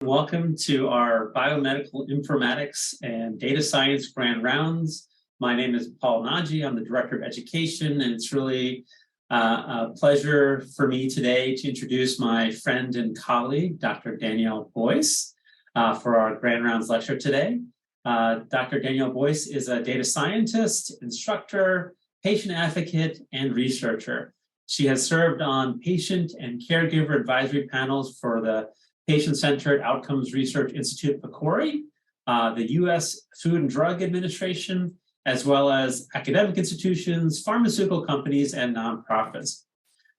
Welcome to our Biomedical Informatics and Data Science Grand Rounds. My name is Paul Nagy. I'm the Director of Education, and it's really a pleasure for me today to introduce my friend and colleague, Dr. Danielle Boyce, for our Grand Rounds lecture today. Dr. Danielle Boyce is a data scientist, instructor, patient advocate, and researcher. She has served on patient and caregiver advisory panels for the Patient-Centered Outcomes Research Institute, PCORI, the U.S. Food and Drug Administration, as well as academic institutions, pharmaceutical companies, and nonprofits.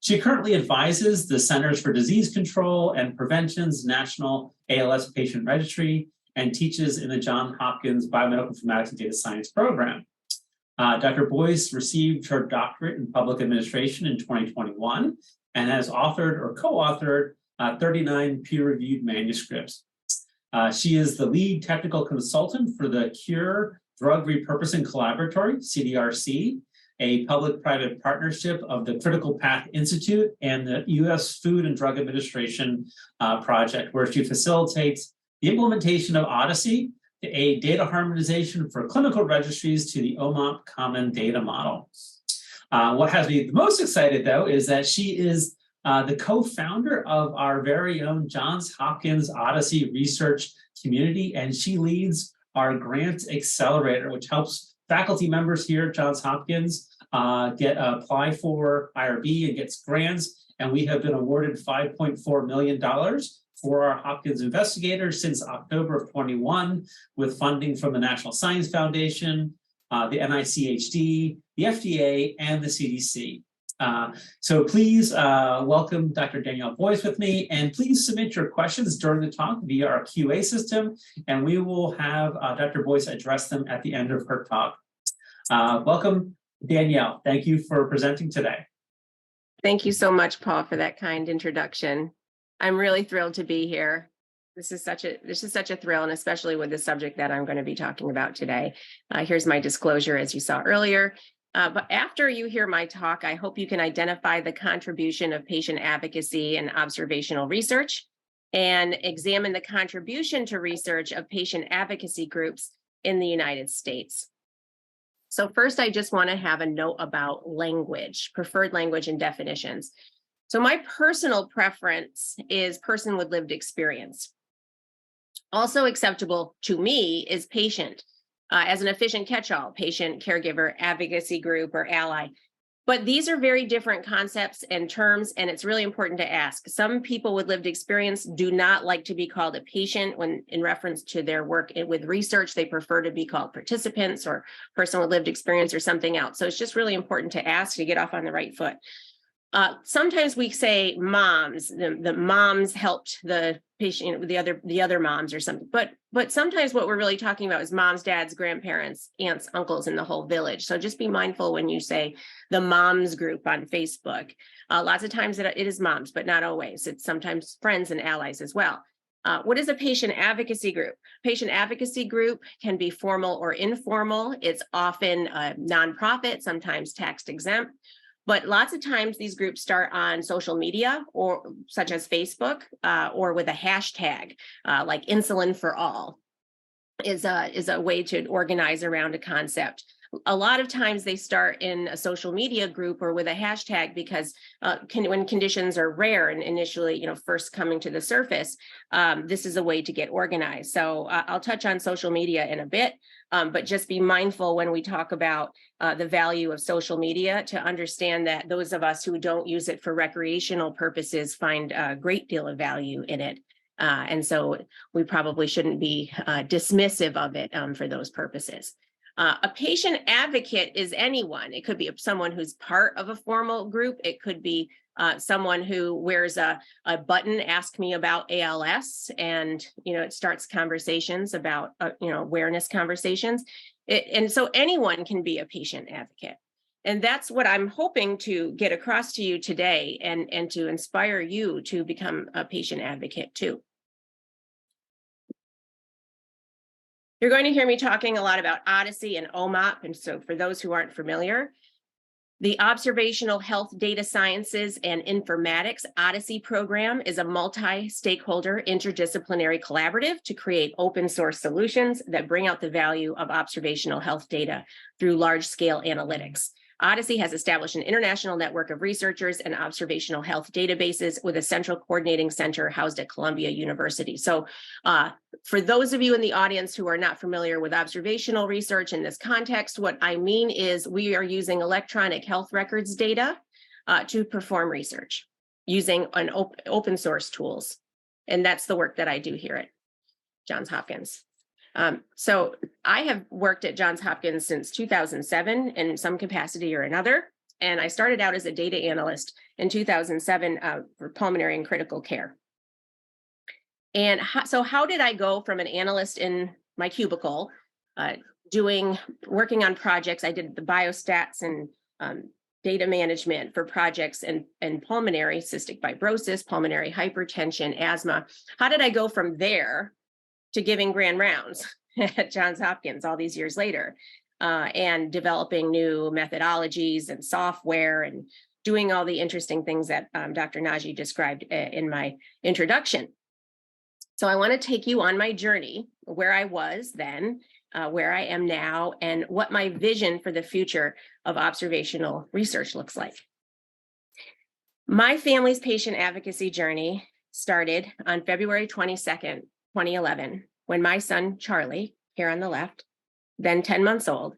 She currently advises the Centers for Disease Control and Prevention's National ALS Patient Registry and teaches in the Johns Hopkins Biomedical Informatics and Data Science program. Dr. Boyce received her doctorate in public administration in 2021 and has authored or co-authored 39 peer-reviewed manuscripts. She is the lead technical consultant for the Cure Drug Repurposing Collaboratory, CDRC, a public-private partnership of the Critical Path Institute and the U.S. Food and Drug Administration project, where she facilitates the implementation of Odyssey to aid data harmonization for clinical registries to the OMOP Common Data Model. What has me the most excited, though, is that she is the co-founder of our very own Johns Hopkins Odyssey research community, and she leads our grant accelerator, which helps faculty members here at Johns Hopkins apply for IRB and gets grants. And we have been awarded $5.4 million for our Hopkins investigators since October of 21, with funding from the National Science Foundation, the NICHD, the FDA, and the CDC. So please welcome Dr. Danielle Boyce with me, and please submit your questions during the talk via our QA system, and we will have Dr. Boyce address them at the end of her talk. Welcome, Danielle. Thank you for presenting today. Thank you so much, Paul, for that kind introduction. I'm really thrilled to be here. This is such a thrill, and especially with the subject that I'm going to be talking about today. Here's my disclosure, as you saw earlier. But after you hear my talk, I hope you can identify the contribution of patient advocacy and observational research and examine the contribution to research of patient advocacy groups in the United States. So first, I just want to have a note about language, preferred language and definitions. So my personal preference is person with lived experience. Also acceptable to me is patient. As an efficient catch-all, patient, caregiver, advocacy group, or ally. But these are very different concepts and terms, and it's really important to ask. Some people with lived experience do not like to be called a patient when in reference to their work with research. They prefer to be called participants or person with lived experience or something else. So it's just really important to ask to get off on the right foot. Sometimes we say moms, the moms helped the patient, the other moms or something, but sometimes what we're really talking about is moms, dads, grandparents, aunts, uncles, and the whole village. So just be mindful when you say the moms group on Facebook. Lots of times it is moms, but not always. It's sometimes friends and allies as well. What is a patient advocacy group? Patient advocacy group can be formal or informal. It's often a nonprofit, sometimes tax exempt. But lots of times these groups start on social media, or such as Facebook, or with a hashtag like insulin for all is a way to organize around a concept. A lot of times they start in a social media group or with a hashtag because when conditions are rare and initially, first coming to the surface, this is a way to get organized. So I'll touch on social media in a bit, but just be mindful when we talk about the value of social media to understand that those of us who don't use it for recreational purposes find a great deal of value in it. And so we probably shouldn't be dismissive of it for those purposes. A patient advocate is anyone. It could be someone who's part of a formal group. It could be someone who wears a button, ask me about ALS, and it starts conversations about awareness conversations. And so anyone can be a patient advocate. And that's what I'm hoping to get across to you today and to inspire you to become a patient advocate too. You're going to hear me talking a lot about Odyssey and OMOP. And so for those who aren't familiar, The Observational Health Data Sciences and Informatics Odyssey program is a multi-stakeholder interdisciplinary collaborative to create open source solutions that bring out the value of observational health data through large-scale analytics. Odyssey has established an international network of researchers and observational health databases with a central coordinating center housed at Columbia University. So for those of you in the audience who are not familiar with observational research in this context, what I mean is we are using electronic health records data to perform research using an open source tools. And that's the work that I do here at Johns Hopkins. So I have worked at Johns Hopkins since 2007 in some capacity or another. And I started out as a data analyst in 2007 for pulmonary and critical care. And so how did I go from an analyst in my cubicle working on projects? I did the biostats and data management for projects in pulmonary cystic fibrosis, pulmonary hypertension, asthma. How did I go from there to giving grand rounds at Johns Hopkins all these years later and developing new methodologies and software and doing all the interesting things that Dr. Naji described in my introduction? So I want to take you on my journey, where I was then, where I am now, and what my vision for the future of observational research looks like. My family's patient advocacy journey started on February 22nd, 2011, when my son, Charlie, here on the left, then 10 months old,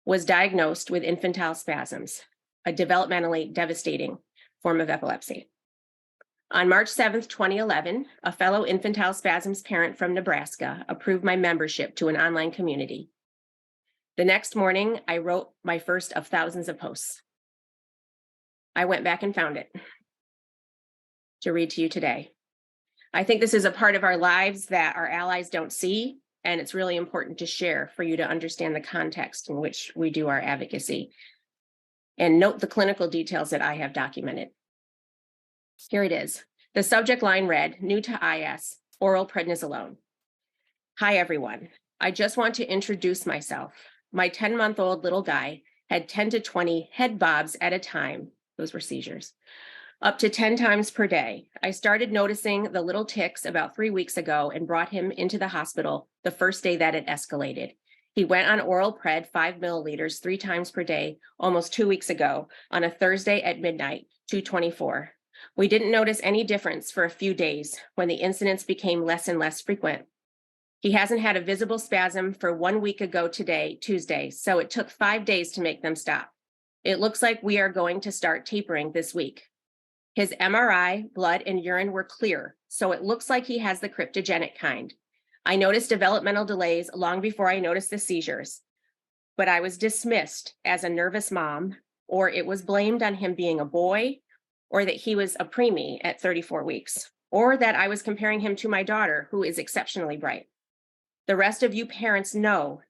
was diagnosed with infantile spasms, a developmentally devastating form of epilepsy. On March 7th, 2011, a fellow infantile spasms parent from Nebraska approved my membership to an online community. The next morning, I wrote my first of thousands of posts. I went back and found it to read to you today. I think this is a part of our lives that our allies don't see, and it's really important to share for you to understand the context in which we do our advocacy. And note the clinical details that I have documented. Here it is. The subject line read, new to IS, oral prednisolone. Hi, everyone. I just want to introduce myself. My 10-month-old little guy had 10 to 20 head bobs at a time. Those were seizures. Up to 10 times per day. I started noticing the little tics about 3 weeks ago and brought him into the hospital the first day that it escalated. He went on oral pred 5 milliliters 3 times per day almost 2 weeks ago on a Thursday at midnight, 2:24. We didn't notice any difference for a few days when the incidents became less and less frequent. He hasn't had a visible spasm for 1 week ago today, Tuesday, so it took 5 days to make them stop. It looks like we are going to start tapering this week. His MRI, blood, and urine were clear, so it looks like he has the cryptogenic kind. I noticed developmental delays long before I noticed the seizures, but I was dismissed as a nervous mom, or it was blamed on him being a boy, or that he was a preemie at 34 weeks, or that I was comparing him to my daughter, who is exceptionally bright. The rest of you parents know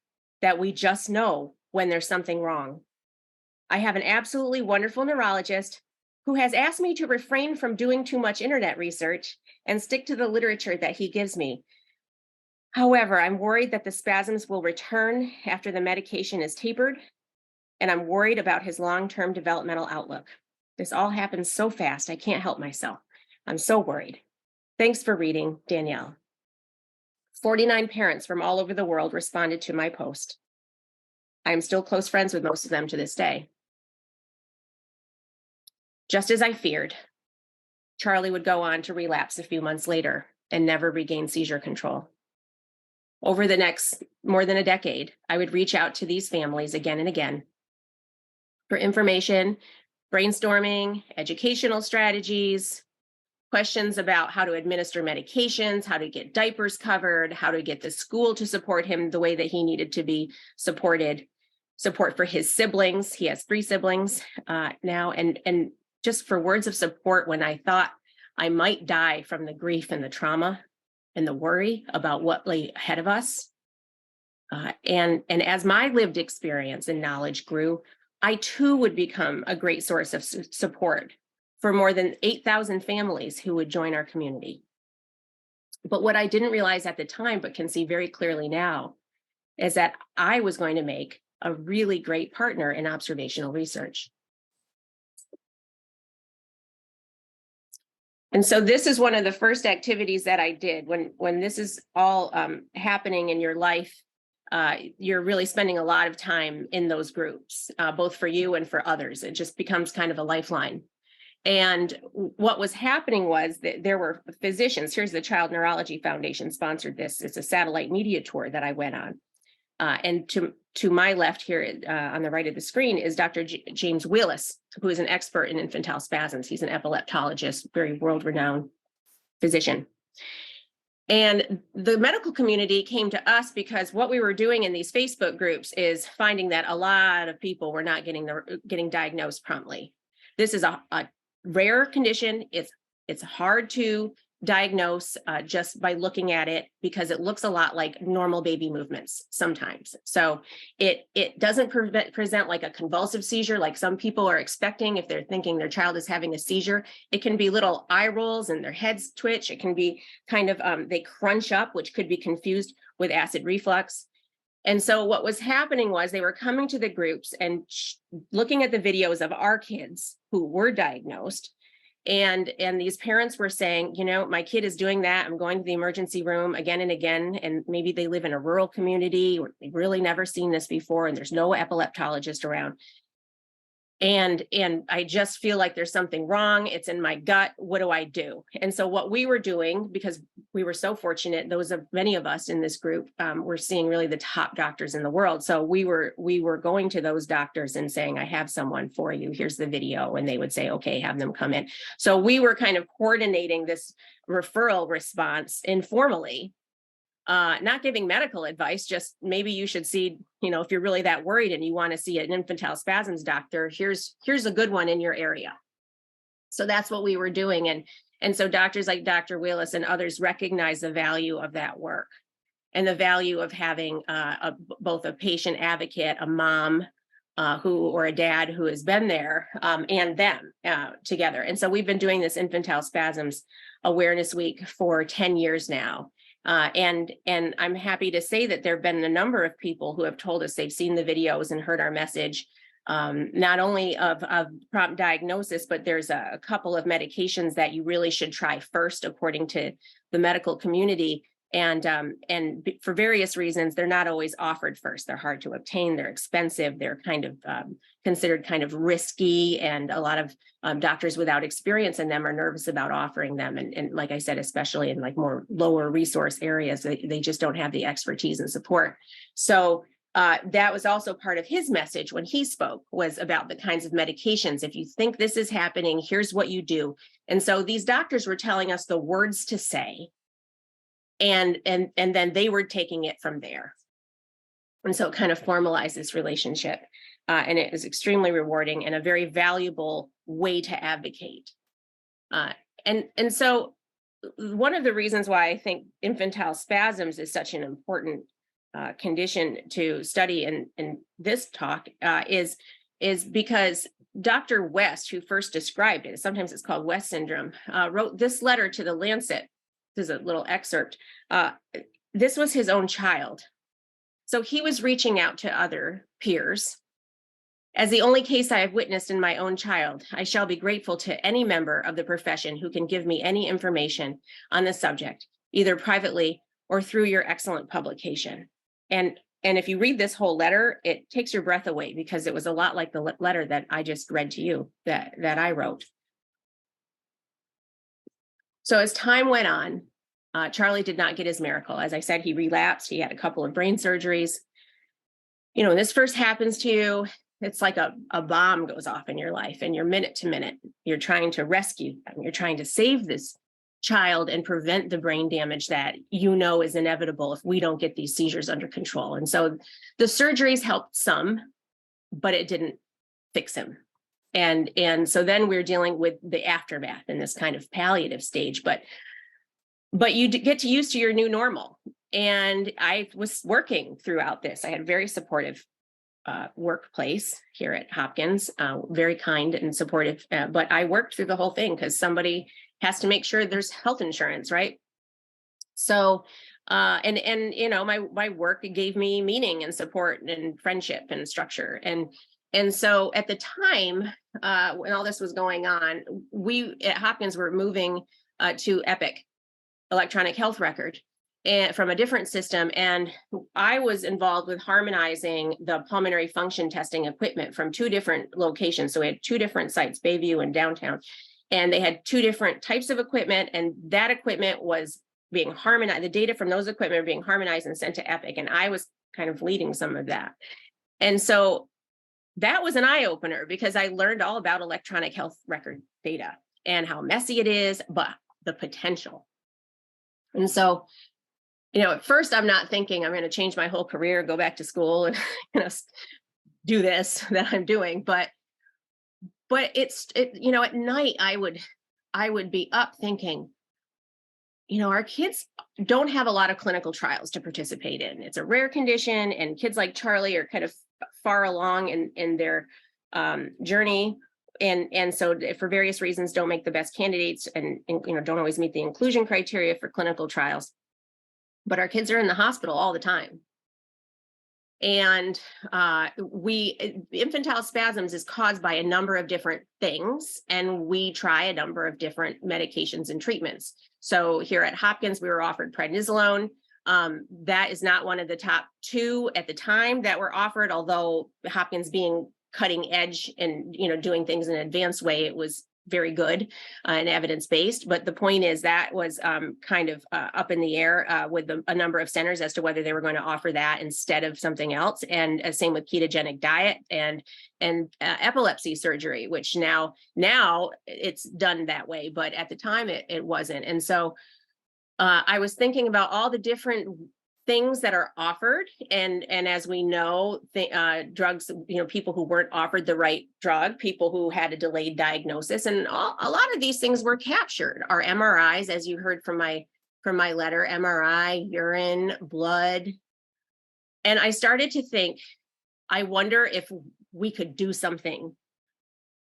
that we just know when there's something wrong. I have an absolutely wonderful neurologist who has asked me to refrain from doing too much internet research and stick to the literature that he gives me. However, I'm worried that the spasms will return after the medication is tapered, and I'm worried about his long-term developmental outlook. This all happens so fast, I can't help myself. I'm so worried. Thanks for reading, Danielle. 49 parents from all over the world responded to my post. I am still close friends with most of them to this day. Just as I feared, Charlie would go on to relapse a few months later and never regain seizure control. Over the next more than a decade, I would reach out to these families again and again for information, brainstorming, educational strategies, questions about how to administer medications, how to get diapers covered, how to get the school to support him the way that he needed to be supported, support for his siblings. He has 3 siblings now, and just for words of support when I thought I might die from the grief and the trauma and the worry about what lay ahead of us. And as my lived experience and knowledge grew, I too would become a great source of support for more than 8,000 families who would join our community. But what I didn't realize at the time, but can see very clearly now, is that I was going to make a really great partner in observational research. And so this is one of the first activities that I did when this is all happening in your life. You're really spending a lot of time in those groups, both for you and for others. It just becomes kind of a lifeline. And what was happening was that there were physicians. Here's the Child Neurology Foundation sponsored this. It's a satellite media tour that I went on. And to my left here on the right of the screen is Dr. James Willis, who is an expert in infantile spasms. He's an epileptologist, very world-renowned physician. And the medical community came to us because what we were doing in these Facebook groups is finding that a lot of people were not getting diagnosed promptly. This is a rare condition. It's hard to diagnose just by looking at it because it looks a lot like normal baby movements sometimes. So it doesn't present like a convulsive seizure like some people are expecting if they're thinking their child is having a seizure. It can be little eye rolls and their heads twitch. It can be kind of, they crunch up, which could be confused with acid reflux. And so what was happening was they were coming to the groups and looking at the videos of our kids who were diagnosed. And these parents were saying, you know, my kid is doing that. I'm going to the emergency room again and again. And maybe they live in a rural community or they've really never seen this before and there's no epileptologist around. And I just feel like there's something wrong. It's in my gut. What do I do? And so what we were doing, because we were so fortunate, many of us in this group were seeing really the top doctors in the world. So we were going to those doctors and saying, I have someone for you. Here's the video. And they would say, okay, have them come in. So we were kind of coordinating this referral response informally. Not giving medical advice, just maybe you should see, you know, if you're really that worried and you want to see an infantile spasms doctor, here's a good one in your area. So that's what we were doing. And so doctors like Dr. Willis and others recognize the value of that work and the value of having both a patient advocate, a mom or a dad who has been there and them together. And so we've been doing this infantile spasms awareness week for 10 years now. And I'm happy to say that there have been a number of people who have told us they've seen the videos and heard our message, not only of prompt diagnosis, but there's a couple of medications that you really should try first, according to the medical community. And for various reasons, they're not always offered first. They're hard to obtain. They're expensive. They're kind of considered kind of risky. And a lot of doctors without experience in them are nervous about offering them. And like I said, especially in like more lower resource areas, they just don't have the expertise and support. So that was also part of his message when he spoke, was about the kinds of medications. If you think this is happening, here's what you do. And so these doctors were telling us the words to say. And then they were taking it from there. And so it kind of formalized this relationship. And it was extremely rewarding and a very valuable way to advocate. And so one of the reasons why I think infantile spasms is such an important condition to study in this talk is because Dr. West, who first described it, sometimes it's called West syndrome, wrote this letter to the Lancet. This is a little excerpt. This was his own child. So he was reaching out to other peers. As the only case I have witnessed in my own child, I shall be grateful to any member of the profession who can give me any information on the subject, either privately or through your excellent publication. And if you read this whole letter, it takes your breath away because it was a lot like the letter that I just read to you that I wrote. So as time went on, Charlie did not get his miracle. As I said, he relapsed. He had a couple of brain surgeries. You know, when this first happens to you, it's like a bomb goes off in your life and you're minute to minute. You're trying to rescue them. You're trying to save this child and prevent the brain damage that you know is inevitable if we don't get these seizures under control. And so the surgeries helped some, but it didn't fix him. And so then we're dealing with the aftermath in this kind of palliative stage, but you get to used to your new normal. And I was working throughout this. I had a very supportive workplace here at Hopkins, very kind and supportive, but I worked through the whole thing because somebody has to make sure there's health insurance, right? So, and you know, my work gave me meaning and support and friendship and structure. And so at the time, when all this was going on, we at Hopkins were moving to Epic, electronic health record, and from a different system. And I was involved with harmonizing the pulmonary function testing equipment from 2 different locations. So we had 2 different sites, Bayview and downtown, and they had 2 different types of equipment, and that equipment was being harmonized. The data from those equipment were being harmonized and sent to Epic, and I was kind of leading some of that. And so that was an eye-opener, because I learned all about electronic health record data and how messy it is, but the potential. And so, at first I'm not thinking I'm going to change my whole career, go back to school and do this that I'm doing. But at night I would be up thinking, our kids don't have a lot of clinical trials to participate in. It's a rare condition, and kids like Charlie are kind of far along in their journey. And so for various reasons don't make the best candidates, and don't always meet the inclusion criteria for clinical trials. But our kids are in the hospital all the time. And infantile spasms is caused by a number of different things, and we try a number of different medications and treatments. So here at Hopkins, we were offered prednisolone. That is not one of the top 2 at the time that were offered, although Hopkins being cutting edge and doing things in an advanced way, it was very good and evidence-based. But the point is that was kind of up in the air with a number of centers as to whether they were going to offer that instead of something else. And same with ketogenic diet and epilepsy surgery, which now it's done that way, but at the time it wasn't. And so I was thinking about all the different things that are offered, and as we know, drugs, people who weren't offered the right drug, people who had a delayed diagnosis, and a lot of these things were captured. Our MRIs, as you heard from my letter, MRI, urine, blood. And I started to think, I wonder if we could do something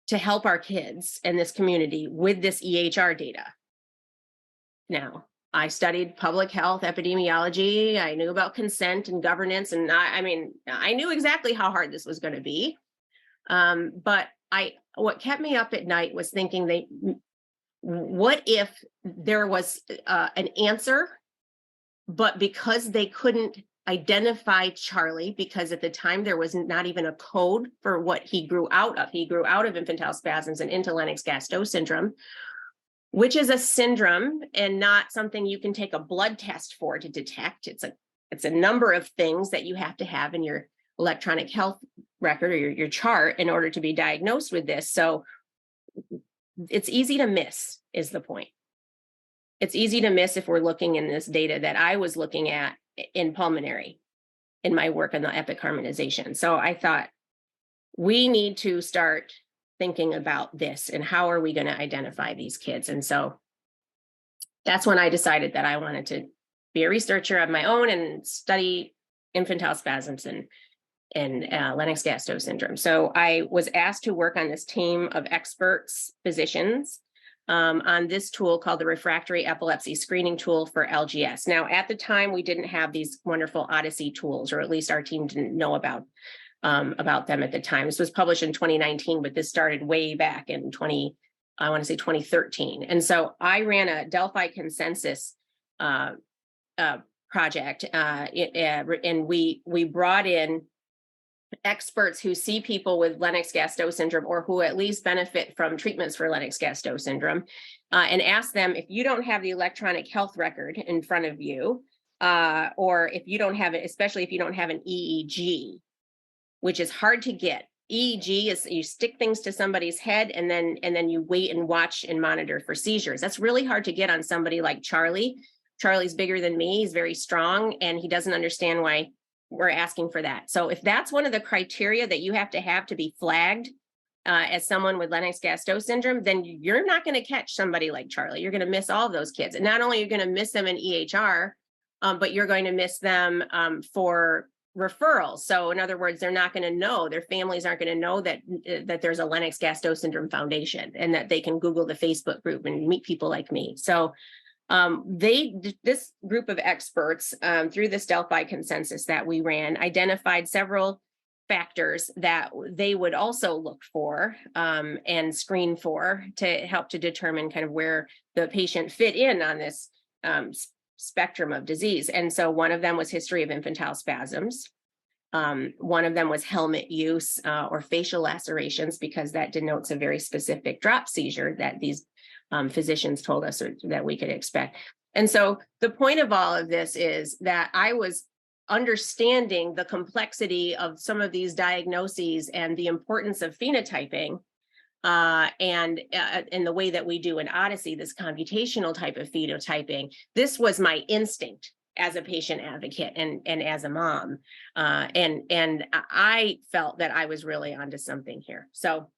to help our kids in this community with this EHR data. Now, I studied public health epidemiology. I knew about consent and governance. And I knew exactly how hard this was going to be. But what kept me up at night was thinking, what if there was an answer, but because they couldn't identify Charlie, because at the time there was not even a code for what he grew out of. He grew out of infantile spasms and into Lennox-Gastaut syndrome, which is a syndrome and not something you can take a blood test for to detect. It's a number of things that you have to have in your electronic health record or your chart in order to be diagnosed with this. So it's easy to miss, is the point. It's easy to miss if we're looking in this data that I was looking at in pulmonary in my work on the EPIC harmonization. So I thought, we need to start thinking about this, and how are we going to identify these kids? And so that's when I decided that I wanted to be a researcher of my own and study infantile spasms and Lennox-Gastaut syndrome. So I was asked to work on this team of experts, physicians, on this tool called the refractory epilepsy screening tool for LGS. Now, at the time, we didn't have these wonderful Odyssey tools, or at least our team didn't know about them at the time. This was published in 2019, but this started way back in 2013. And so I ran a Delphi consensus project, and we brought in experts who see people with Lennox-Gastaut syndrome, or who at least benefit from treatments for Lennox-Gastaut syndrome, and ask them, if you don't have the electronic health record in front of you, or if you don't have it, especially if you don't have an EEG, which is hard to get. EEG is you stick things to somebody's head and then you wait and watch and monitor for seizures. That's really hard to get on somebody like Charlie. Charlie's bigger than me. He's very strong, and he doesn't understand why we're asking for that. So if that's one of the criteria that you have to be flagged as someone with Lennox-Gastaut syndrome, then you're not going to catch somebody like Charlie. You're going to miss all of those kids. And not only are you going to miss them in EHR, but you're going to miss them for referrals. So in other words, they're not going to know, their families aren't going to know that there's a Lennox-Gastaut syndrome foundation, and that they can Google the Facebook group and meet people like me. So this group of experts, through this Delphi consensus that we ran, identified several factors that they would also look for and screen for to help to determine kind of where the patient fit in on this spectrum of disease. And so one of them was history of infantile spasms. One of them was helmet use or facial lacerations, because that denotes a very specific drop seizure that these physicians told us that we could expect. And so the point of all of this is that I was understanding the complexity of some of these diagnoses and the importance of phenotyping and in the way that we do in Odyssey, this computational type of phenotyping. This was my instinct as a patient advocate and as a mom. And I felt that I was really onto something here. So,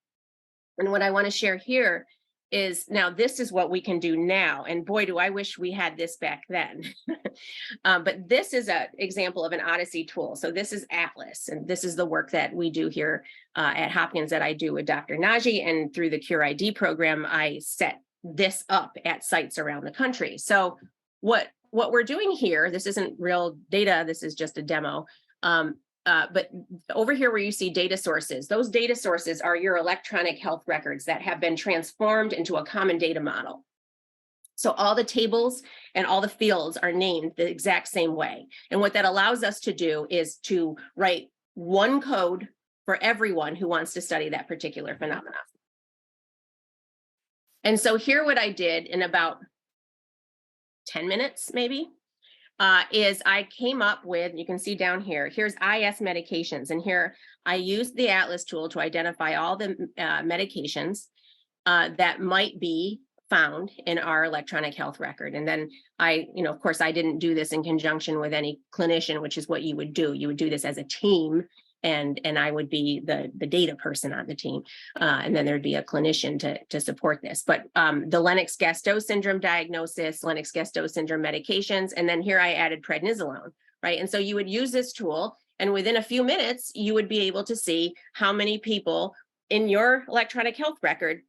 and what I want to share here is, now this is what we can do now. And boy, do I wish we had this back then. But this is an example of an Odyssey tool. So this is Atlas, and this is the work that we do here at Hopkins that I do with Dr. Naji, and through the Cure ID program, I set this up at sites around the country. So what we're doing here, this isn't real data, this is just a demo. But over here where you see data sources, those data sources are your electronic health records that have been transformed into a common data model. So all the tables and all the fields are named the exact same way. And what that allows us to do is to write one code for everyone who wants to study that particular phenomenon. And so here what I did in about 10 minutes, maybe, is I came up with, you can see down here, here's IS medications. And here I used the Atlas tool to identify all the medications that might be found in our electronic health record. And then I, of course, I didn't do this in conjunction with any clinician, which is what you would do. You would do this as a team, and I would be the data person on the team. And then there'd be a clinician to support this. But the Lennox-Gastaut syndrome diagnosis, Lennox-Gastaut syndrome medications, and then here I added prednisolone, right? And so you would use this tool, and within a few minutes, you would be able to see how many people in your electronic health record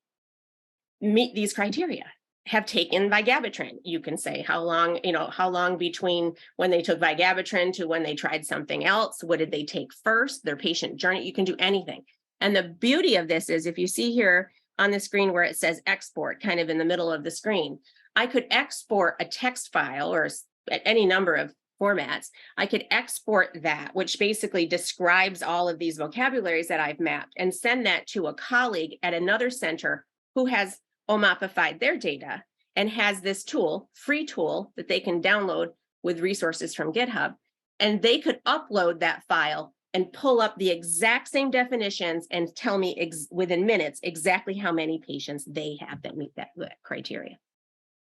meet these criteria, have taken vigabatrin. You can say how long between when they took vigabatrin to when they tried something else. What did they take first? Their patient journey. You can do anything. And the beauty of this is, if you see here on the screen where it says export, kind of in the middle of the screen, I could export a text file or at any number of formats. I could export that, which basically describes all of these vocabularies that I've mapped, and send that to a colleague at another center who has omapified their data and has this tool, free tool, that they can download with resources from GitHub. And they could upload that file and pull up the exact same definitions and tell me within minutes exactly how many patients they have that meet that criteria.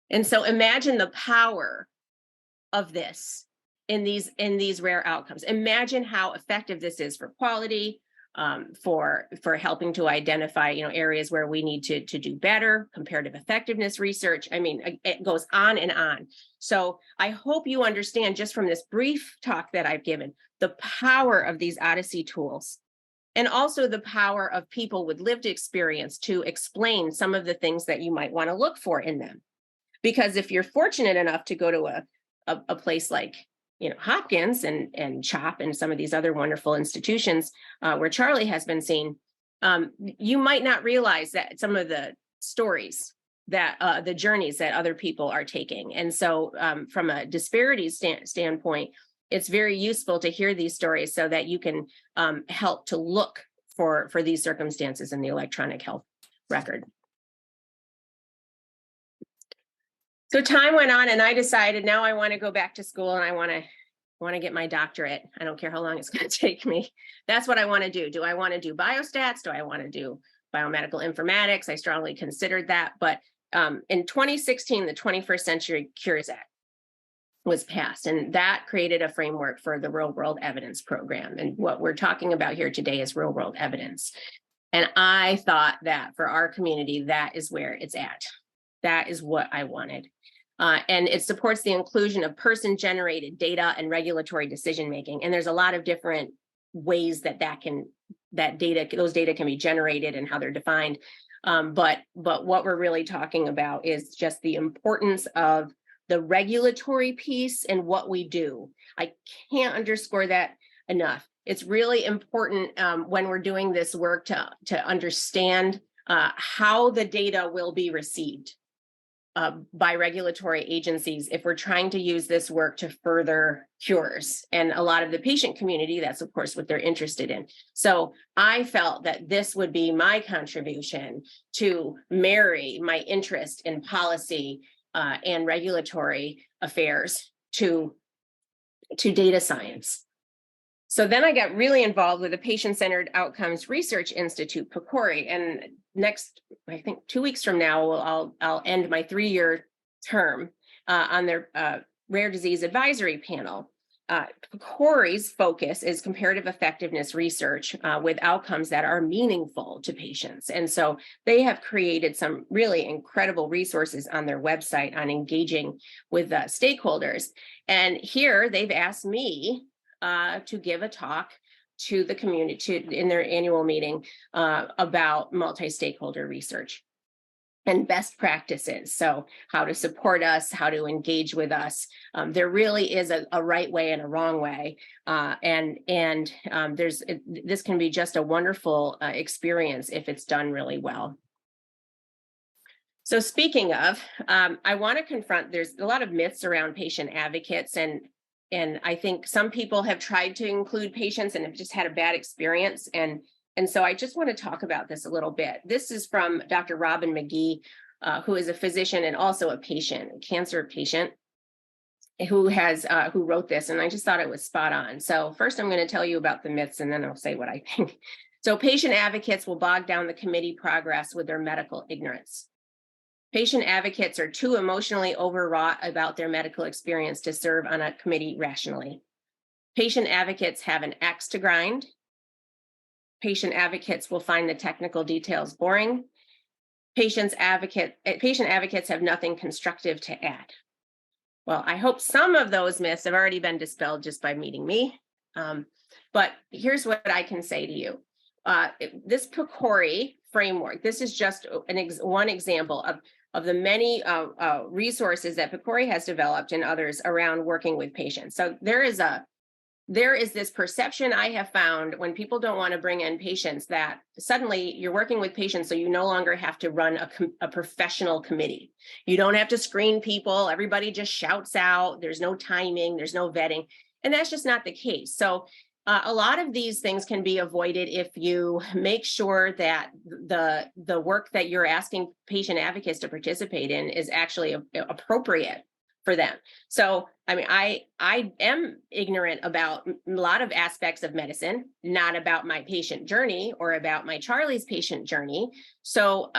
And so imagine the power of this in these rare outcomes. Imagine how effective this is for quality, for helping to identify, areas where we need to do better, comparative effectiveness research. I mean, it goes on and on. So I hope you understand, just from this brief talk that I've given, the power of these Odyssey tools, and also the power of people with lived experience to explain some of the things that you might want to look for in them. Because if you're fortunate enough to go to a place like Hopkins and CHOP and some of these other wonderful institutions where Charlie has been seen, you might not realize that some of the stories that the journeys that other people are taking. And so from a disparities standpoint, it's very useful to hear these stories so that you can help to look for these circumstances in the electronic health record. So time went on, and I decided now I want to go back to school, and I want to get my doctorate. I don't care how long it's going to take me. That's what I want to do. Do I want to do biostats? Do I want to do biomedical informatics? I strongly considered that. But in 2016, the 21st Century Cures Act was passed, and that created a framework for the real world evidence program. And what we're talking about here today is real world evidence. And I thought that for our community, that is where it's at. That is what I wanted. And it supports the inclusion of person-generated data and regulatory decision-making. And there's a lot of different ways that those data can be generated and how they're defined. But what we're really talking about is just the importance of the regulatory piece and what we do. I can't underscore that enough. it's really important when we're doing this work to understand how the data will be received by regulatory agencies if we're trying to use this work to further cures. And a lot of the patient community, that's of course what they're interested in. So I felt that this would be my contribution to marry my interest in policy and regulatory affairs to data science. So then I got really involved with the Patient-Centered Outcomes Research Institute, PCORI, and next, I think 2 weeks from now, I'll end my 3-year term on their rare disease advisory panel. PCORI's focus is comparative effectiveness research with outcomes that are meaningful to patients. And so they have created some really incredible resources on their website on engaging with stakeholders. And here they've asked me to give a talk to the community in their annual meeting about multi-stakeholder research and best practices. So how to support us, how to engage with us. There really is a right way and a wrong way. This can be just a wonderful experience if it's done really well. So speaking of, I want to confront, there's a lot of myths around patient advocates, and I think some people have tried to include patients and have just had a bad experience. And so I just want to talk about this a little bit. This is from Dr. Robin McGee, who is a physician and also a patient, a cancer patient, who wrote this. And I just thought it was spot on. So first I'm going to tell you about the myths and then I'll say what I think. So patient advocates will bog down the committee progress with their medical ignorance. Patient advocates are too emotionally overwrought about their medical experience to serve on a committee rationally. Patient advocates have an axe to grind. Patient advocates will find the technical details boring. Patient advocates have nothing constructive to add. Well, I hope some of those myths have already been dispelled just by meeting me. But here's what I can say to you. This PCORI framework, this is just one example of the many resources that PCORI has developed and others around working with patients. So there is this perception I have found when people don't want to bring in patients that suddenly you're working with patients, so you no longer have to run a professional committee. You don't have to screen people. Everybody just shouts out. There's no timing. There's no vetting. And that's just not the case. So a lot of these things can be avoided if you make sure that the work that you're asking patient advocates to participate in is actually appropriate for them. So, I mean, I am ignorant about a lot of aspects of medicine, not about my patient journey or about my Charlie's patient journey. So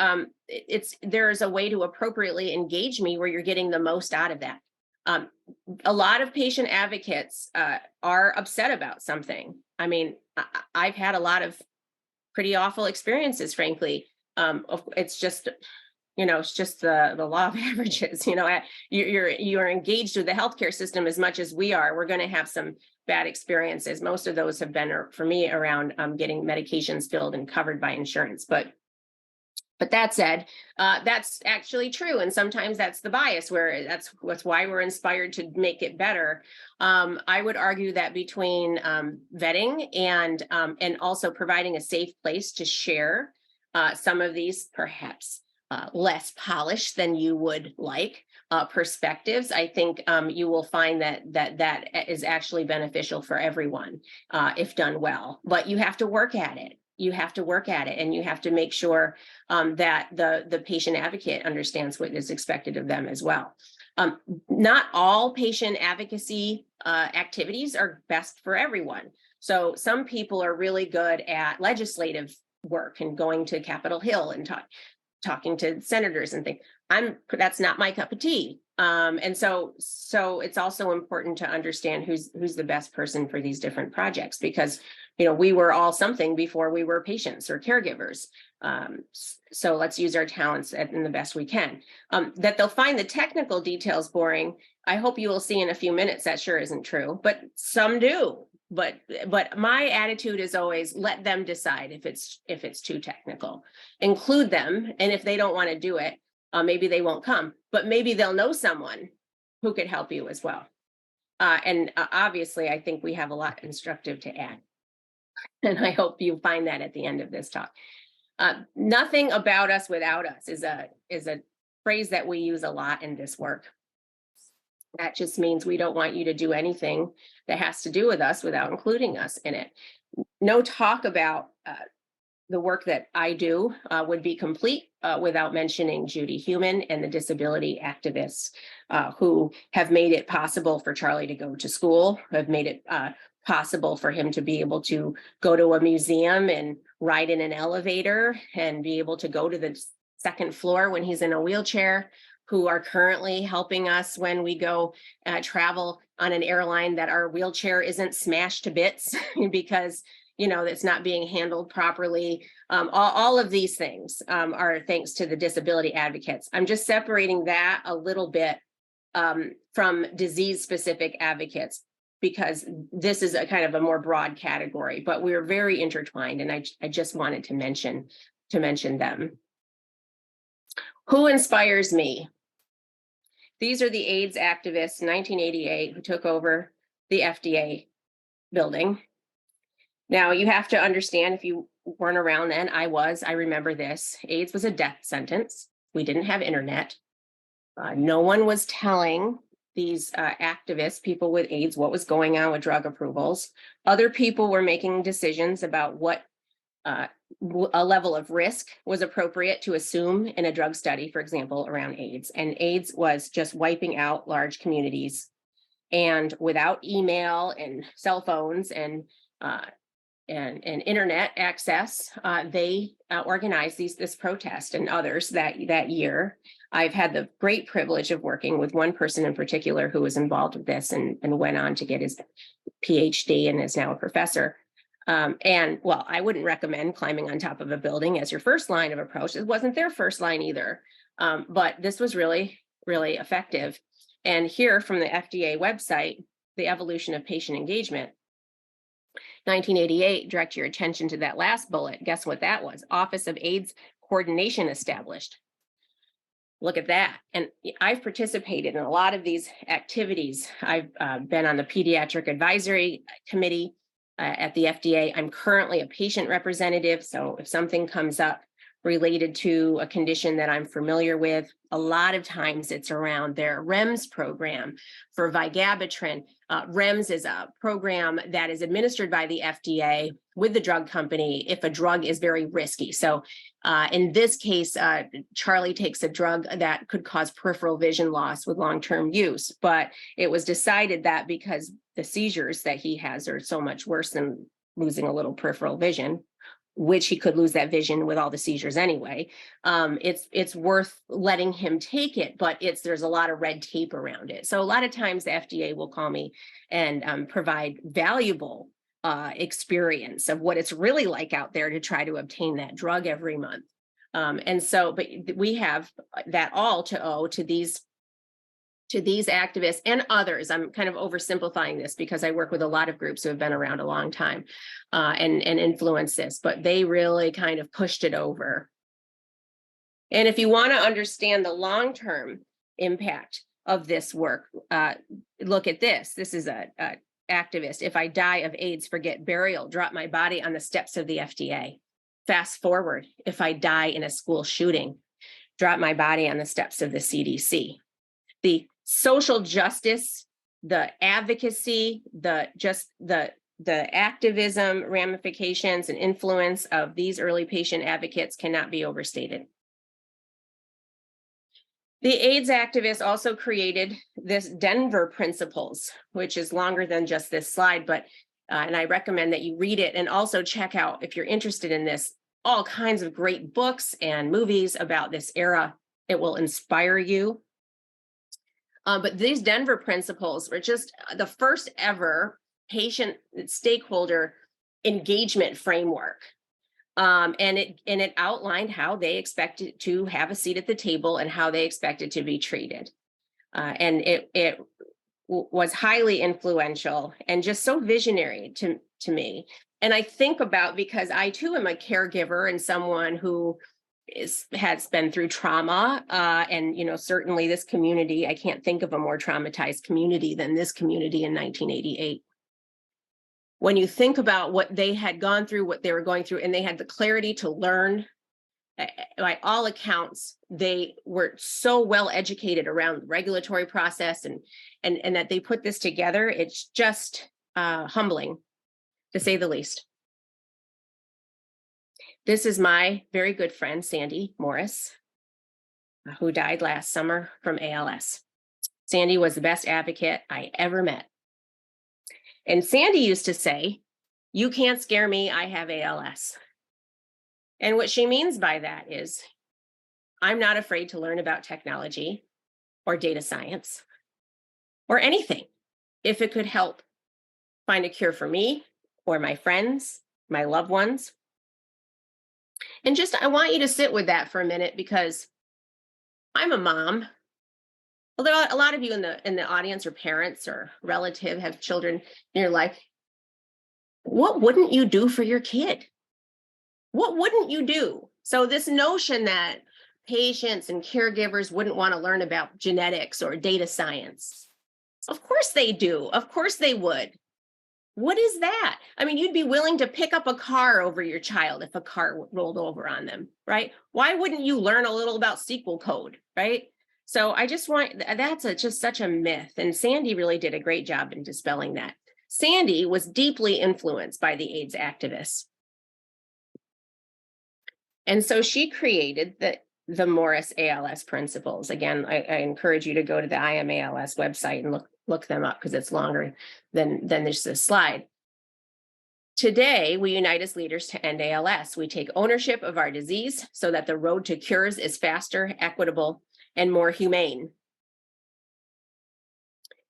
there's a way to appropriately engage me where you're getting the most out of that. A lot of patient advocates are upset about something. I mean, I've had a lot of pretty awful experiences, frankly. It's just, it's just the law of averages. You're engaged with the healthcare system as much as we are. We're going to have some bad experiences. Most of those have been, for me, around getting medications filled and covered by insurance. But that said, that's actually true. And sometimes that's the bias where that's why we're inspired to make it better. I would argue that between vetting and also providing a safe place to share some of these perhaps less polished than you would like perspectives, I think you will find that is actually beneficial for everyone if done well. But you have to work at it. You have to work at it, and you have to make sure that the patient advocate understands what is expected of them as well. Not all patient advocacy activities are best for everyone. So some people are really good at legislative work and going to Capitol Hill and talking to senators and things. That's not my cup of tea. And so it's also important to understand who's the best person for these different projects, because we were all something before we were patients or caregivers. So let's use our talents in the best we can. That they'll find the technical details boring, I hope you will see in a few minutes that sure isn't true, but some do. But my attitude is always let them decide if it's too technical. Include them, and if they don't want to do it, maybe they won't come, but maybe they'll know someone who could help you as well. And obviously, I think we have a lot instructive to add. And I hope you find that at the end of this talk. Nothing about us without us is a phrase that we use a lot in this work. That just means we don't want you to do anything that has to do with us without including us in it. No talk about the work that I do would be complete without mentioning Judy Heumann and the disability activists who have made it possible for Charlie to go to school, have made it possible for him to be able to go to a museum and ride in an elevator and be able to go to the second floor when he's in a wheelchair, who are currently helping us when we go travel on an airline that our wheelchair isn't smashed to bits because it's not being handled properly. All of these things are thanks to the disability advocates. I'm just separating that a little bit from disease-specific advocates because this is a kind of a more broad category, but we're very intertwined, and I just wanted to mention them. Who inspires me? These are the AIDS activists in 1988 who took over the FDA building. Now, you have to understand, if you weren't around then, I remember this. AIDS was a death sentence. We didn't have internet. No one was telling these activists, people with AIDS, what was going on with drug approvals. Other people were making decisions about what a level of risk was appropriate to assume in a drug study, for example, around AIDS. And AIDS was just wiping out large communities. And without email and cell phones and internet access, they organized this protest and others that year. I've had the great privilege of working with one person in particular who was involved with this and went on to get his PhD and is now a professor. I wouldn't recommend climbing on top of a building as your first line of approach. It wasn't their first line either, but this was really, really effective. And here from the FDA website, the evolution of patient engagement, 1988, direct your attention to that last bullet. Guess what that was? Office of AIDS Coordination established. Look at that. And I've participated in a lot of these activities. I've been on the Pediatric Advisory Committee at the FDA. I'm currently a patient representative. So if something comes up related to a condition that I'm familiar with, a lot of times it's around their REMS program for vigabatrin. REMS is a program that is administered by the FDA with the drug company if a drug is very risky. So in this case, Charlie takes a drug that could cause peripheral vision loss with long-term use, but it was decided that because the seizures that he has are so much worse than losing a little peripheral vision, which he could lose that vision with all the seizures anyway. It's worth letting him take it, but there's a lot of red tape around it. So a lot of times the FDA will call me and provide valuable experience of what it's really like out there to try to obtain that drug every month. But we have that all to owe to these activists and others. I'm kind of oversimplifying this because I work with a lot of groups who have been around a long time and influenced this, but they really kind of pushed it over. And if you want to understand the long-term impact of this work, look at this. This is a activist. If I die of AIDS, forget burial, drop my body on the steps of the FDA. Fast forward, if I die in a school shooting, drop my body on the steps of the CDC. The social justice, the advocacy, the activism ramifications and influence of these early patient advocates cannot be overstated. The AIDS activists also created this Denver Principles, which is longer than just this slide, but and I recommend that you read it and also check out, if you're interested in this, all kinds of great books and movies about this era. It will inspire you. But these Denver Principles were just the first ever patient stakeholder engagement framework. And it outlined how they expected to have a seat at the table and how they expected to be treated. And it was highly influential and just so visionary to me. And I think about, because I too am a caregiver and someone who has been through trauma, and certainly this community, I can't think of a more traumatized community than this community in 1988. when you think about what they had gone through, what they were going through, and they had the clarity to learn, by all accounts, they were so well educated around the regulatory process and that they put this together. It's just humbling, to say the least. This is my very good friend, Sandy Morris, who died last summer from ALS. Sandy was the best advocate I ever met. And Sandy used to say, "You can't scare me, I have ALS." And what she means by that is, I'm not afraid to learn about technology or data science or anything if it could help find a cure for me or my friends, my loved ones. And just, I want you to sit with that for a minute, because I'm a mom. Although a lot of you in the audience are parents or relative, have children in your life. What wouldn't you do for your kid? What wouldn't you do? So this notion that patients and caregivers wouldn't want to learn about genetics or data science. Of course they do. Of course they would. What is that? I mean, you'd be willing to pick up a car over your child if a car rolled over on them, right? Why wouldn't you learn a little about SQL code, right? So I just want, just such a myth. And Sandy really did a great job in dispelling that. Sandy was deeply influenced by the AIDS activists. And so she created the Morris ALS principles. Again, I encourage you to go to the IMALS website and look them up, because it's longer than just this slide. Today, we unite as leaders to end ALS. We take ownership of our disease so that the road to cures is faster, equitable, and more humane.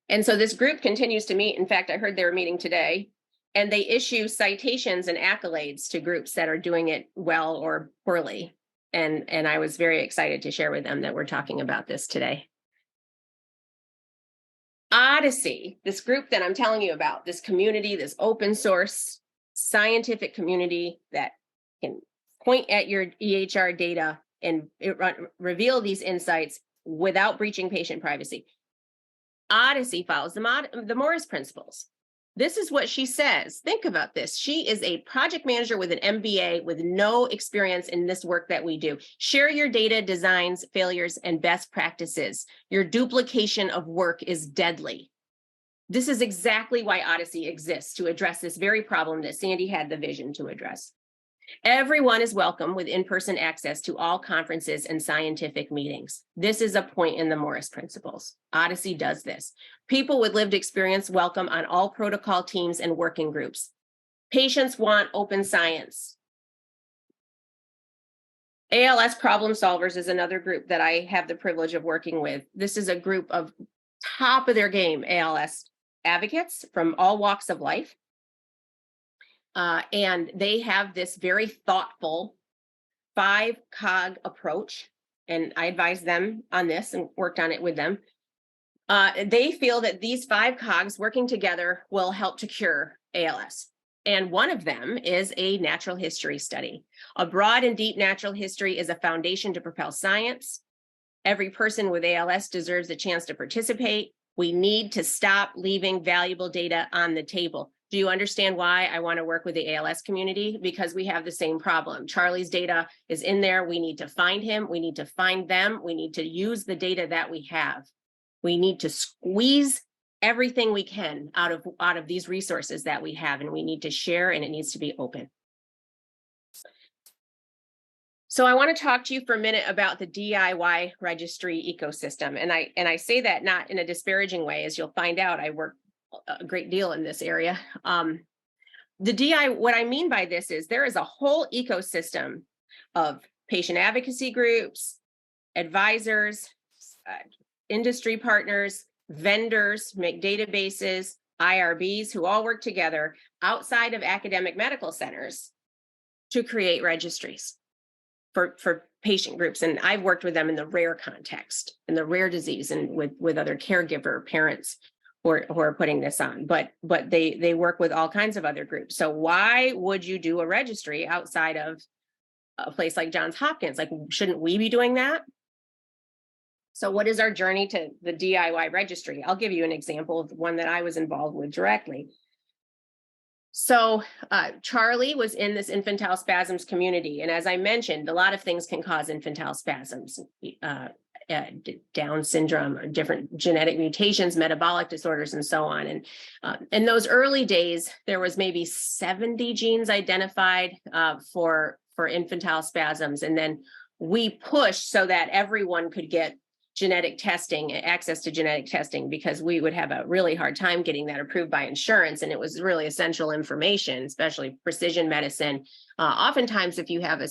And so this group continues to meet. In fact, I heard they were meeting today, and they issue citations and accolades to groups that are doing it well or poorly. And I was very excited to share with them that we're talking about this today. Odyssey, this group that I'm telling you about, this community, this open source scientific community that can point at your EHR data and reveal these insights without breaching patient privacy. Odyssey follows the Morris principles. This is what she says. Think about this. She is a project manager with an MBA with no experience in this work that we do. Share your data, designs, failures, and best practices. Your duplication of work is deadly. This is exactly why Odyssey exists, to address this very problem that Sandy had the vision to address. Everyone is welcome with in-person access to all conferences and scientific meetings. This is a point in the Morris principles. Odyssey does this. People with lived experience welcome on all protocol teams and working groups. Patients want open science. ALS Problem Solvers is another group that I have the privilege of working with. This is a group of top of their game ALS advocates from all walks of life. And they have this very thoughtful 5-cog approach, and I advised them on this and worked on it with them. They feel that these 5 cogs working together will help to cure ALS. And one of them is a natural history study. A broad and deep natural history is a foundation to propel science. Every person with ALS deserves a chance to participate. We need to stop leaving valuable data on the table. Do you understand why I want to work with the ALS community? Because we have the same problem. Charlie's data is in there. We need to find him. We need to find them. We need to use the data that we have. We need to squeeze everything we can out of these resources that we have, and we need to share, and it needs to be open. So I want to talk to you for a minute about the DIY registry ecosystem. And I say that not in a disparaging way, as you'll find out. I work a great deal in this area. What I mean by this is there is a whole ecosystem of patient advocacy groups, advisors, industry partners, vendors, make databases, IRBs, who all work together outside of academic medical centers to create registries for patient groups. And I've worked with them in the rare context, in the rare disease, and with other caregiver parents who are putting this on. But they work with all kinds of other groups. So why would you do a registry outside of a place like Johns Hopkins? Like, shouldn't we be doing that? So what is our journey to the DIY registry? I'll give you an example of one that I was involved with directly. So Charlie was in this infantile spasms community. And as I mentioned, a lot of things can cause infantile spasms, Down syndrome, or different genetic mutations, metabolic disorders, and so on. And in those early days, there was maybe 70 genes identified for infantile spasms. And then we pushed so that everyone could get genetic testing, access to genetic testing, because we would have a really hard time getting that approved by insurance. And it was really essential information, especially precision medicine. Oftentimes, if you have